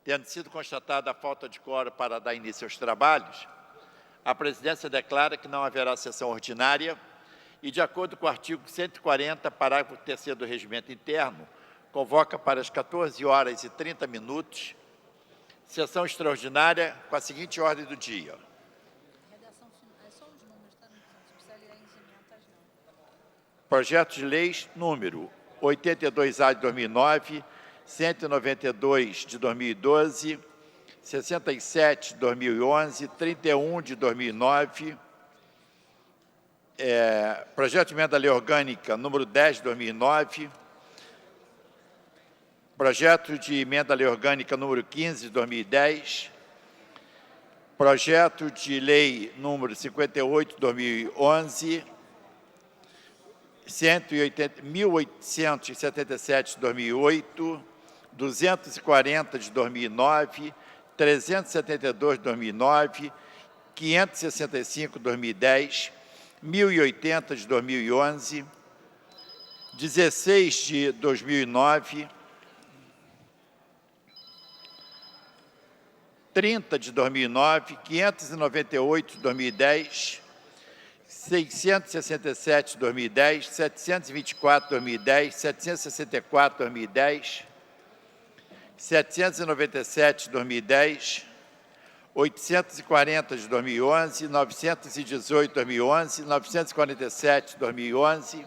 Tendo sido constatada a falta de quórum para dar início aos trabalhos, a presidência declara que não haverá sessão ordinária e, de acordo com o artigo 140, parágrafo 3º do Regimento Interno, convoca para as 14h30, sessão extraordinária com a seguinte ordem do dia. Projetos de leis número 82A de 2009, 192 de 2012, 67 de 2011, 31 de 2009, projeto de emenda à lei orgânica número 10 de 2009, projeto de emenda à lei orgânica número 15 de 2010, projeto de lei número 58 de 2011, 1877 de 2008, 240 de 2009, 372 de 2009, 565 de 2010, 1080 de 2011, 16 de 2009, 30 de 2009, 598 de 2010, 667 de 2010, 724 de 2010, 764 de 2010, 797 de 2010, 840 de 2011, 918 de 2011, 947 de 2011,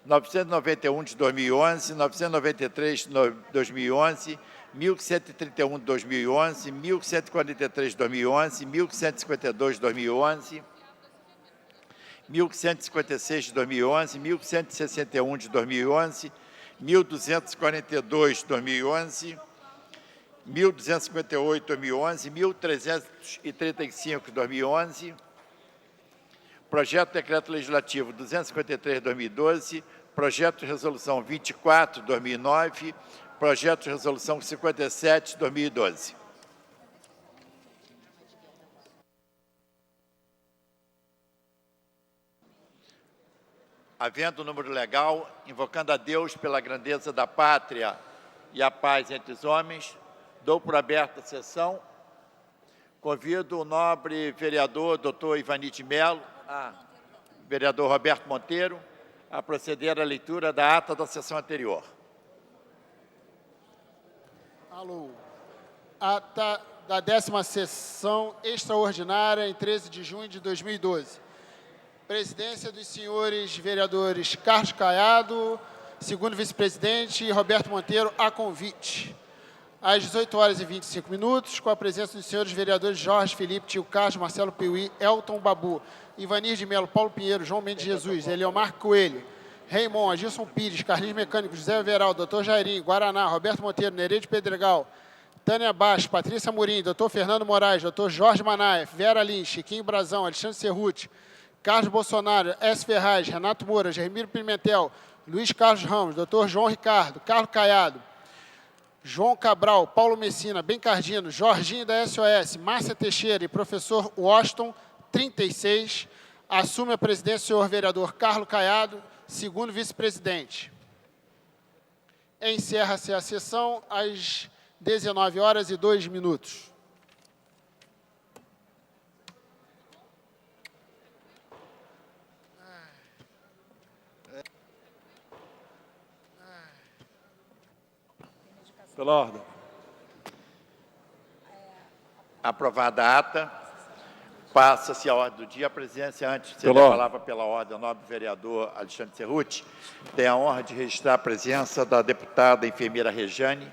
991 de 2011, 993 de 2011, 1131 de 2011, 1143 de 2011, 1152 de 2011, 1156 de 2011, 1161 de 2011, 1242 de 2011, 1258 de 2011, 1335 de 2011, projeto de decreto legislativo 253 de 2012, projeto de resolução 24 de 2009, projeto de resolução 57 de 2012. Havendo o número legal, invocando a Deus pela grandeza da pátria e a paz entre os homens, dou por aberta a sessão. Convido o nobre vereador doutor Ivanir de Mello, vereador Roberto Monteiro, a proceder à leitura da ata da sessão anterior. Alô. Ata da 10ª sessão extraordinária em 13 de junho de 2012. Presidência dos senhores vereadores Carlos Caiado, segundo vice-presidente, e Roberto Monteiro, a convite. Às 18h25, com a presença dos senhores vereadores Jorge Felipe, Tio Carlos, Marcelo Piuí, Elton Babu, Ivanir de Mello, Paulo Pinheiro, João Mendes Jesus, Eliomar Coelho, Raimon, Agilson Pires, Carlinhos Mecânico, José Everaldo, Dr. Jairinho, Guaraná, Roberto Monteiro, Nereide Pedregal, Tânia Baixo, Patrícia Murim, Dr. Fernando Moraes, Dr. Jorge Manaia, Vera Lins, Chiquinho Brazão, Alexandre Cerruti, Carlos Bolsonaro, S. Ferraz, Renato Moura, Germiro Pimentel, Luiz Carlos Ramos, Dr. João Ricardo, Carlos Caiado, João Cabral, Paulo Messina, Bencardino, Jorginho da SOS, Márcia Teixeira e professor Washington, 36, assume a presidência o senhor vereador Carlos Caiado, segundo vice-presidente. Encerra-se a sessão às 19h02. Pela ordem. Aprovada a ata, passa-se a ordem do dia. A presidência, antes de ceder a palavra pela ordem ao nobre vereador Alexandre Cerruti, tem a honra de registrar a presença da deputada enfermeira Rejane,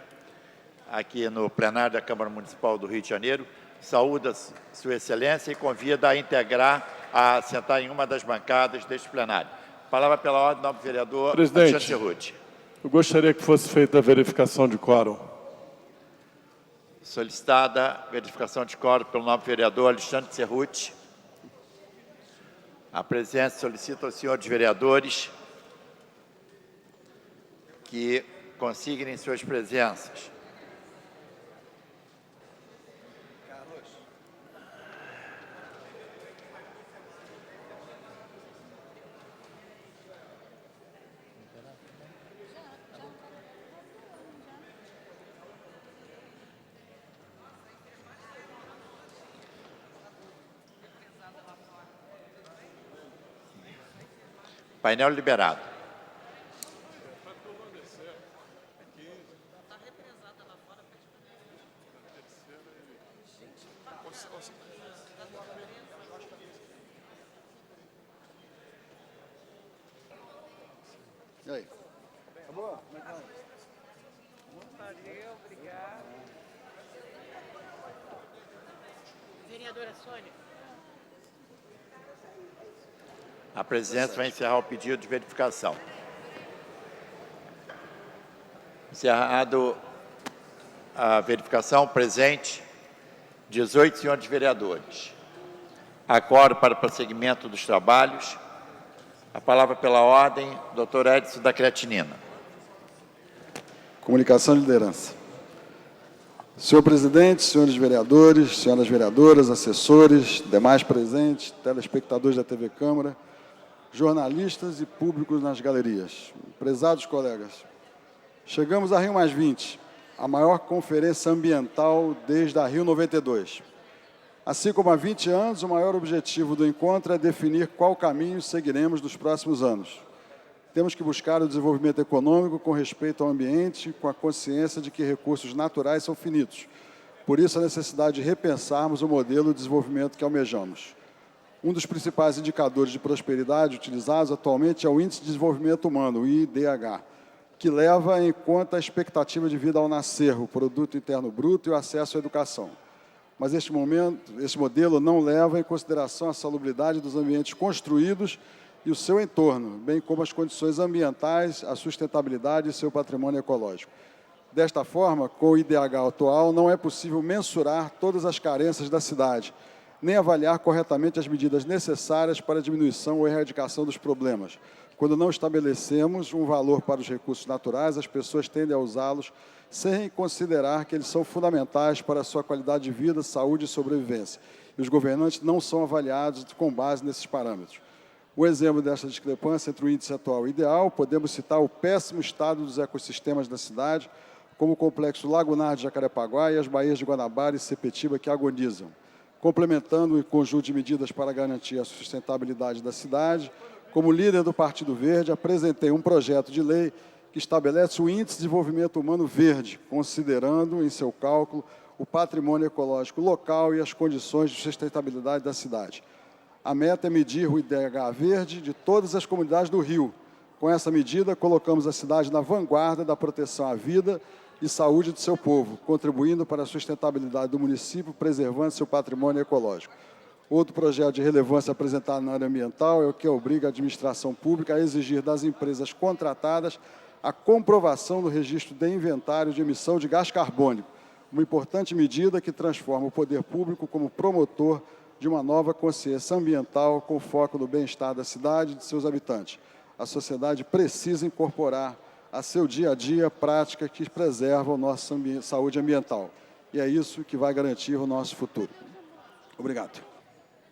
aqui no plenário da Câmara Municipal do Rio de Janeiro. Saúda Sua Excelência e convida a integrar, a sentar em uma das bancadas deste plenário. Palavra pela ordem, nobre vereador Alexandre Cerruti. Eu gostaria que fosse feita a verificação de quórum. Solicitada a verificação de quórum pelo nobre vereador Alexandre Cerruti. A presidência solicita aos senhores vereadores que consignem suas presenças. Painel liberado. E aí? Acabou? Obrigada. Vereadora Sônia. A presidência vai encerrar o pedido de verificação. Encerrado a verificação, presente 18 senhores vereadores. Acordo para o prosseguimento dos trabalhos. A palavra pela ordem, doutor Edson da Creatinina. Comunicação de liderança. Senhor presidente, senhores vereadores, senhoras vereadoras, assessores, demais presentes, telespectadores da TV Câmara, jornalistas e públicos nas galerias. Prezados colegas, chegamos a Rio+20, a maior conferência ambiental desde a Rio 92. Assim como há 20 anos, o maior objetivo do encontro é definir qual caminho seguiremos nos próximos anos. Temos que buscar o desenvolvimento econômico com respeito ao ambiente, com a consciência de que recursos naturais são finitos. Por isso, a necessidade de repensarmos o modelo de desenvolvimento que almejamos. Um dos principais indicadores de prosperidade utilizados atualmente é o Índice de Desenvolvimento Humano, o IDH, que leva em conta a expectativa de vida ao nascer, o Produto Interno Bruto e o acesso à educação. Mas este modelo não leva em consideração a salubridade dos ambientes construídos e o seu entorno, bem como as condições ambientais, a sustentabilidade e seu patrimônio ecológico. Desta forma, com o IDH atual, não é possível mensurar todas as carências da cidade, nem avaliar corretamente as medidas necessárias para a diminuição ou erradicação dos problemas. Quando não estabelecemos um valor para os recursos naturais, as pessoas tendem a usá-los sem considerar que eles são fundamentais para a sua qualidade de vida, saúde e sobrevivência. E os governantes não são avaliados com base nesses parâmetros. O exemplo desta discrepância entre o índice atual e ideal, podemos citar o péssimo estado dos ecossistemas da cidade, como o complexo lagunar de Jacarepaguá e as baías de Guanabara e Sepetiba, que agonizam. Complementando o conjunto de medidas para garantir a sustentabilidade da cidade, como líder do Partido Verde, apresentei um projeto de lei que estabelece o Índice de Desenvolvimento Humano Verde, considerando em seu cálculo o patrimônio ecológico local e as condições de sustentabilidade da cidade. A meta é medir o IDH verde de todas as comunidades do Rio. Com essa medida, colocamos a cidade na vanguarda da proteção à vida e saúde do seu povo, contribuindo para a sustentabilidade do município, preservando seu patrimônio ecológico. Outro projeto de relevância apresentado na área ambiental é o que obriga a administração pública a exigir das empresas contratadas a comprovação do registro de inventário de emissão de gás carbônico, uma importante medida que transforma o poder público como promotor de uma nova consciência ambiental com foco no bem-estar da cidade e de seus habitantes. A sociedade precisa incorporar a seu dia a dia práticas que preservam a nossa saúde ambiental. E é isso que vai garantir o nosso futuro. Obrigado.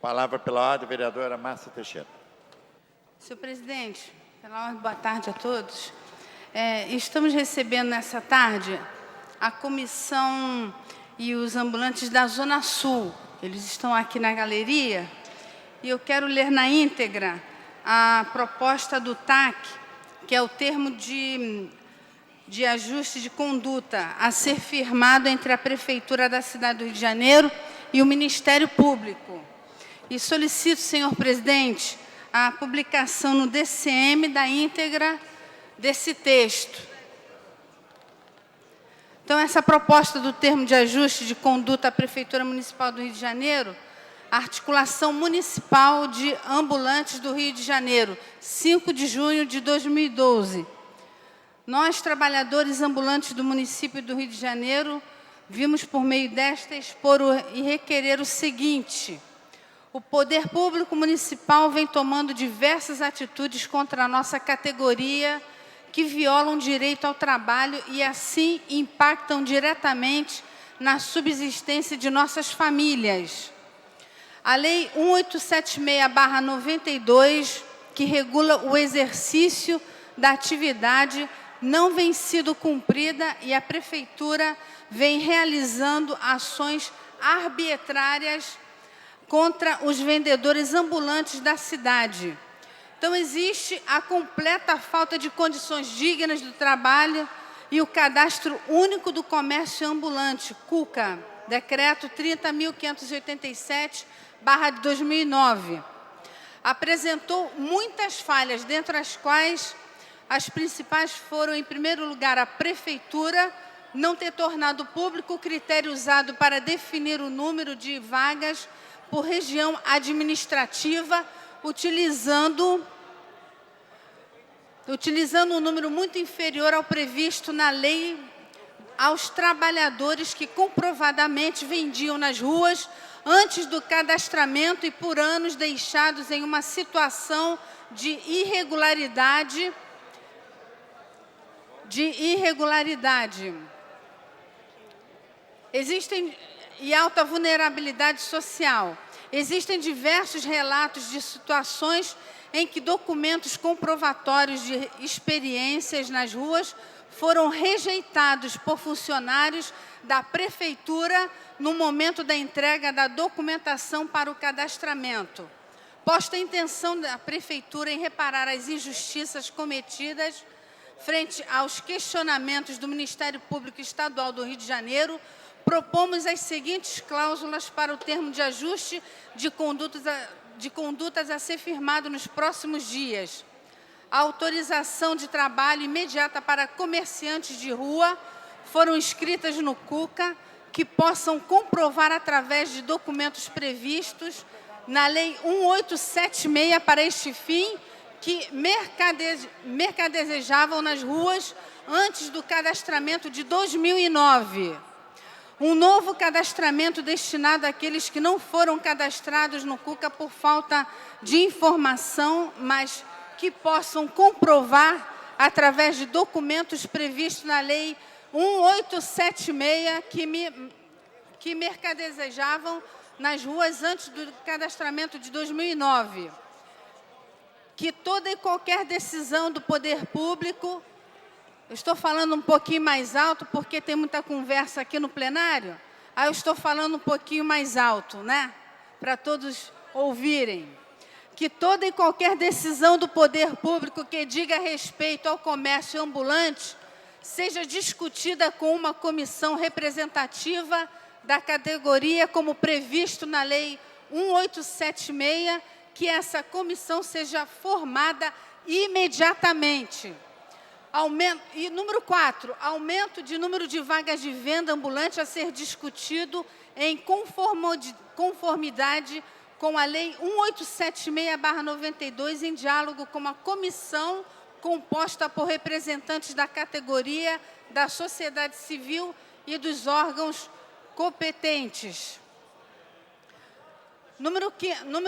Palavra pela ordem, vereadora Márcia Teixeira. Senhor presidente, pela ordem, boa tarde a todos. Estamos recebendo nessa tarde a comissão e os ambulantes da Zona Sul. Eles estão aqui na galeria e eu quero ler na íntegra a proposta do TAC, que é o termo de ajuste de conduta a ser firmado entre a Prefeitura da cidade do Rio de Janeiro e o Ministério Público. E solicito, senhor presidente, a publicação no DCM da íntegra desse texto. Então, essa proposta do termo de ajuste de conduta à Prefeitura Municipal do Rio de Janeiro, Articulação Municipal de Ambulantes do Rio de Janeiro, 5 de junho de 2012. Nós, trabalhadores ambulantes do município do Rio de Janeiro, vimos por meio desta expor e requerer o seguinte: o poder público municipal vem tomando diversas atitudes contra a nossa categoria que violam o direito ao trabalho e, assim, impactam diretamente na subsistência de nossas famílias. A Lei 1876/92, que regula o exercício da atividade, não vem sido cumprida e a Prefeitura vem realizando ações arbitrárias contra os vendedores ambulantes da cidade, Então, existe a completa falta de condições dignas do trabalho e o Cadastro Único do Comércio Ambulante, CUCA, Decreto 30.587/2009. Apresentou muitas falhas, dentre as quais as principais foram, em primeiro lugar, a Prefeitura não ter tornado público o critério usado para definir o número de vagas por região administrativa, utilizando um número muito inferior ao previsto na lei aos trabalhadores que comprovadamente vendiam nas ruas antes do cadastramento e por anos deixados em uma situação de irregularidade e alta vulnerabilidade social. Existem diversos relatos de situações em que documentos comprovatórios de experiências nas ruas foram rejeitados por funcionários da Prefeitura no momento da entrega da documentação para o cadastramento. Posta a intenção da Prefeitura em reparar as injustiças cometidas frente aos questionamentos do Ministério Público Estadual do Rio de Janeiro, propomos as seguintes cláusulas para o termo de ajuste de condutas a ser firmado nos próximos dias. A autorização de trabalho imediata para comerciantes de rua foram inscritas no CUCA, que possam comprovar através de documentos previstos na Lei 1876 para este fim, que mercadejavam nas ruas antes do cadastramento de 2009. Um novo cadastramento destinado àqueles que não foram cadastrados no CUCA por falta de informação, mas que possam comprovar através de documentos previstos na Lei 1876 que mercadejavam nas ruas antes do cadastramento de 2009. Que toda e qualquer decisão do poder público, eu estou falando um pouquinho mais alto porque tem muita conversa aqui no plenário, aí eu estou falando um pouquinho mais alto, né? Para todos ouvirem. Que toda e qualquer decisão do poder público que diga respeito ao comércio ambulante seja discutida com uma comissão representativa da categoria, como previsto na Lei 1876, que essa comissão seja formada imediatamente. E número 4, aumento de número de vagas de venda ambulante a ser discutido em conformidade com a Lei 1876/92, em diálogo com uma comissão composta por representantes da categoria, da sociedade civil e dos órgãos competentes. Número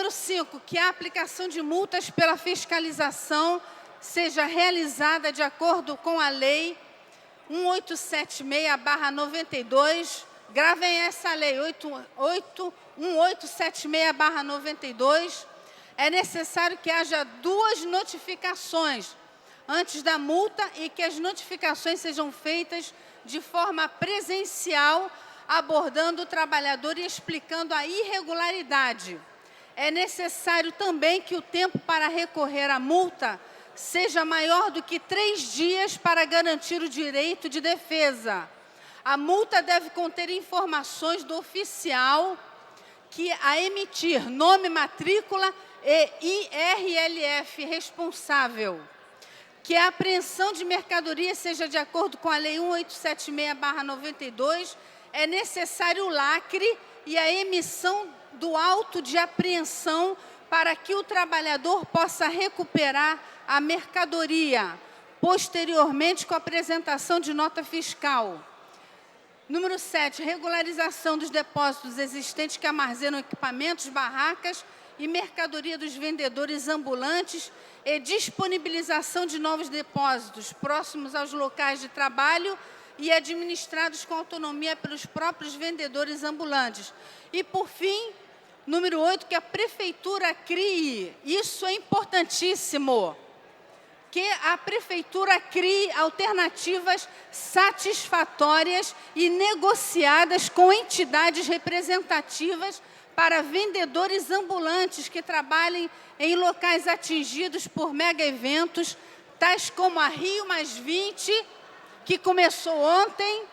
5, que a aplicação de multas pela fiscalização seja realizada de acordo com a Lei 1876/92. Gravem essa lei, 1876/92. É necessário que haja 2 notificações antes da multa e que as notificações sejam feitas de forma presencial, abordando o trabalhador e explicando a irregularidade. É necessário também que o tempo para recorrer à multa seja maior do que 3 dias para garantir o direito de defesa. A multa deve conter informações do oficial que a emitir nome, matrícula e IRLF responsável. Que a apreensão de mercadoria seja de acordo com a Lei 1876/92, é necessário o lacre e a emissão do auto de apreensão para que o trabalhador possa recuperar a mercadoria, posteriormente com a apresentação de nota fiscal. Número 7, regularização dos depósitos existentes que armazenam equipamentos, barracas e mercadoria dos vendedores ambulantes e disponibilização de novos depósitos próximos aos locais de trabalho e administrados com autonomia pelos próprios vendedores ambulantes. E, por fim, número 8, que a Prefeitura crie, isso é importantíssimo, que a Prefeitura crie alternativas satisfatórias e negociadas com entidades representativas para vendedores ambulantes que trabalhem em locais atingidos por mega-eventos, tais como a Rio+20, que começou ontem,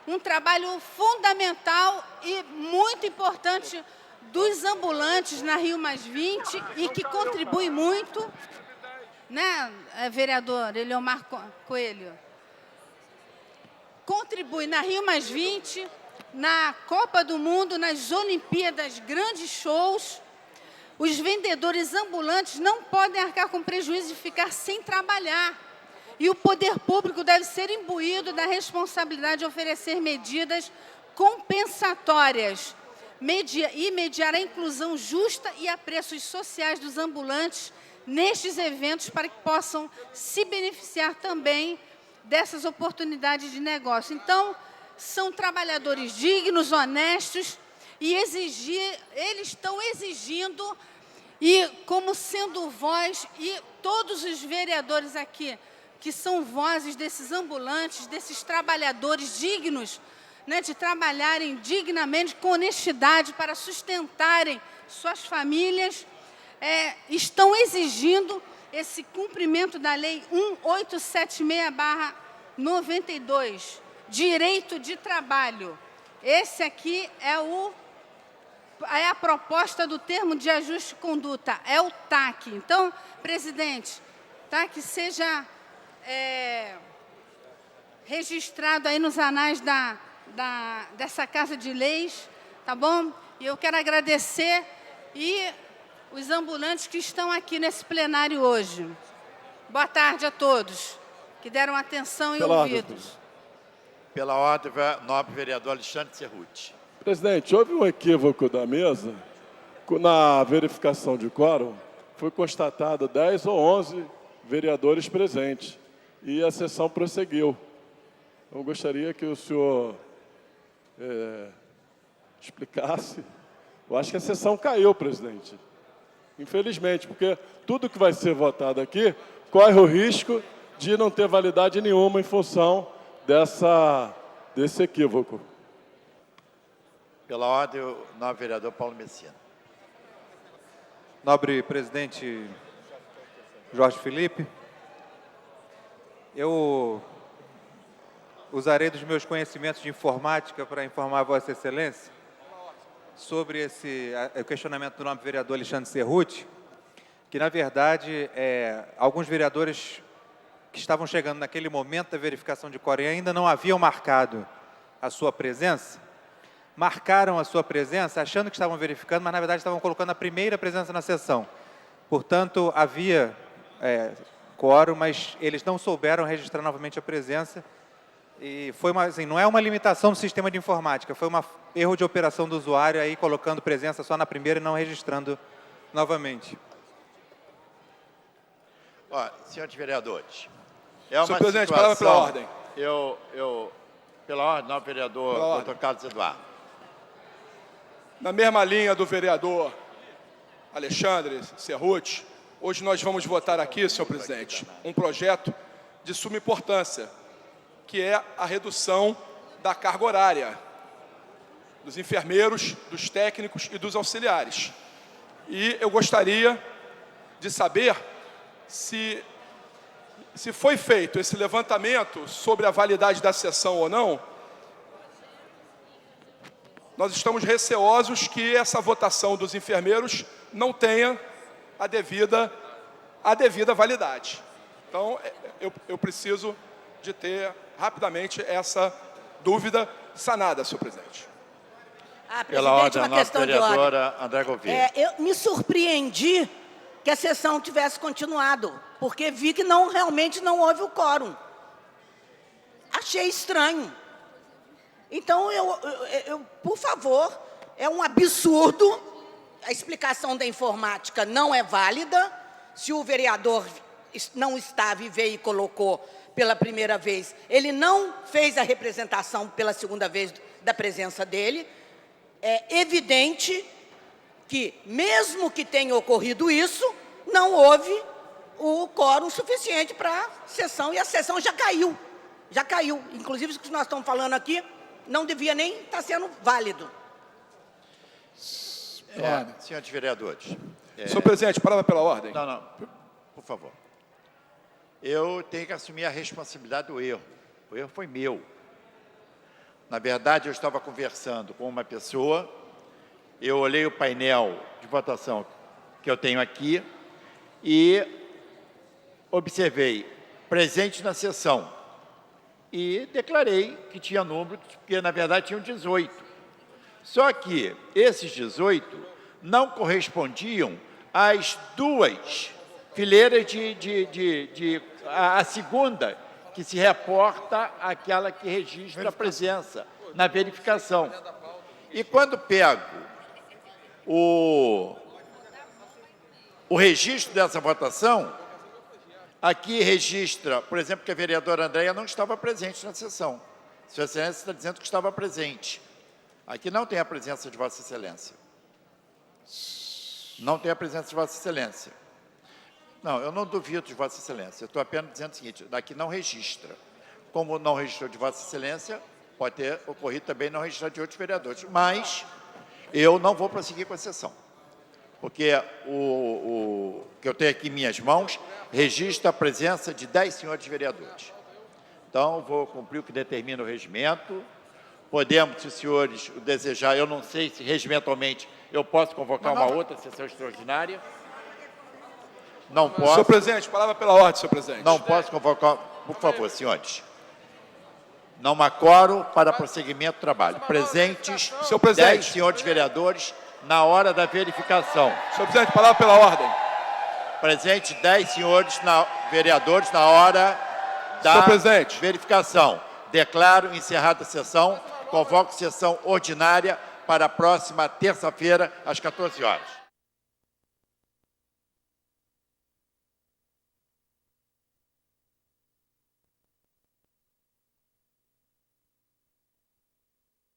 um trabalho fundamental e muito importante dos ambulantes na Rio+20 e que contribui muito, né, vereador Eliomar Coelho? Contribui na Rio+20, na Copa do Mundo, nas Olimpíadas, grandes shows. Os vendedores ambulantes não podem arcar com prejuízo de ficar sem trabalhar. E o poder público deve ser imbuído da responsabilidade de oferecer medidas compensatórias e mediar a inclusão justa e a preços sociais dos ambulantes nestes eventos para que possam se beneficiar também dessas oportunidades de negócio. Então, são trabalhadores dignos, honestos, e eles estão exigindo, e como sendo voz, e todos os vereadores aqui, que são vozes desses ambulantes, desses trabalhadores dignos, né, de trabalharem dignamente, com honestidade, para sustentarem suas famílias, estão exigindo esse cumprimento da Lei 1876/92, direito de trabalho. Esse aqui é a proposta do termo de ajuste de conduta, é o TAC. Então, presidente, tá, que seja registrado aí nos anais dessa Casa de Leis, tá bom? E eu quero agradecer os ambulantes que estão aqui nesse plenário hoje. Boa tarde a todos que deram atenção e ouvidos. Pela ordem, nobre vereador Alexandre Cerruti. Presidente, houve um equívoco da mesa. Na verificação de quórum, foi constatado 10 ou 11 vereadores presentes e a sessão prosseguiu. Eu gostaria que o senhor explicasse. Eu acho que a sessão caiu, presidente. Infelizmente, porque tudo que vai ser votado aqui corre o risco de não ter validade nenhuma em função desse equívoco. Pela ordem, o nobre vereador Paulo Messina. Nobre presidente Jorge Felipe, eu usarei dos meus conhecimentos de informática para informar a Vossa Excelência sobre o questionamento do nobre vereador Alexandre Cerruti, que, na verdade, alguns vereadores que estavam chegando naquele momento da verificação de quórum ainda não haviam marcado a sua presença, marcaram a sua presença achando que estavam verificando, mas, na verdade, estavam colocando a primeira presença na sessão. Portanto, havia quórum, mas eles não souberam registrar novamente a presença. E foi assim, não é uma limitação do sistema de informática, foi um erro de operação do usuário, aí colocando presença só na primeira e não registrando novamente. Senhores vereadores, é uma Senhor presidente, situação... palavra pela ordem. Pela ordem, nobre vereador Dr. Carlos Eduardo. Na mesma linha do vereador Alexandre Cerruti, hoje nós vamos votar aqui, senhor presidente, um projeto de suma importância, que é a redução da carga horária dos enfermeiros, dos técnicos e dos auxiliares. E eu gostaria de saber se foi feito esse levantamento sobre a validade da sessão ou não. Nós estamos receosos que essa votação dos enfermeiros não tenha a devida validade. Então, eu preciso de ter rapidamente essa dúvida sanada, senhor presidente. Pela ordem, a nossa vereadora André Gouveia. Eu me surpreendi que a sessão tivesse continuado, porque vi que realmente não houve o quórum. Achei estranho. Então, por favor, é um absurdo, a explicação da informática não é válida. Se o vereador não estava e veio e colocou pela primeira vez, ele não fez a representação pela segunda vez da presença dele. É evidente que, mesmo que tenha ocorrido isso, não houve o quórum suficiente para a sessão, e a sessão já caiu. Já caiu. Inclusive, o que nós estamos falando aqui não devia nem estar sendo válido. Senhores vereadores. Senhor presidente, palavra pela ordem. Não, por favor. Eu tenho que assumir a responsabilidade do erro. O erro foi meu. Na verdade, eu estava conversando com uma pessoa, eu olhei o painel de votação que eu tenho aqui e observei presente na sessão e declarei que tinha número, porque na verdade tinham 18. Só que esses 18 não correspondiam às duas fileiras a segunda, que se reporta àquela que registra a presença na verificação. E quando pego o registro dessa votação, aqui registra, por exemplo, que a vereadora Andréia não estava presente na sessão. Sua Excelência está dizendo que estava presente. Aqui não tem a presença de Vossa Excelência. Não tem a presença de Vossa Excelência. Não, eu não duvido de Vossa Excelência. Eu estou apenas dizendo o seguinte, daqui não registra. Como não registrou de Vossa Excelência, pode ter ocorrido também não registrar de outros vereadores. Mas eu não vou prosseguir com a sessão. Porque o que eu tenho aqui em minhas mãos registra a presença de 10 senhores vereadores. Então, vou cumprir o que determina o regimento. Podemos, se os senhores o desejar, eu não sei se regimentalmente eu posso convocar uma outra sessão extraordinária. Não posso. Senhor presidente, palavra pela ordem, senhor presidente. Não posso convocar, por favor, senhores. Não há quórum para prosseguimento do trabalho. Presentes, Senhor presidente. 10 senhores vereadores na hora da verificação. Senhor presidente, palavra pela ordem. Presente 10 senhores vereadores na hora da Senhor presidente. verificação. Declaro encerrada a sessão. Convoco sessão ordinária para a próxima terça-feira, às 14 horas.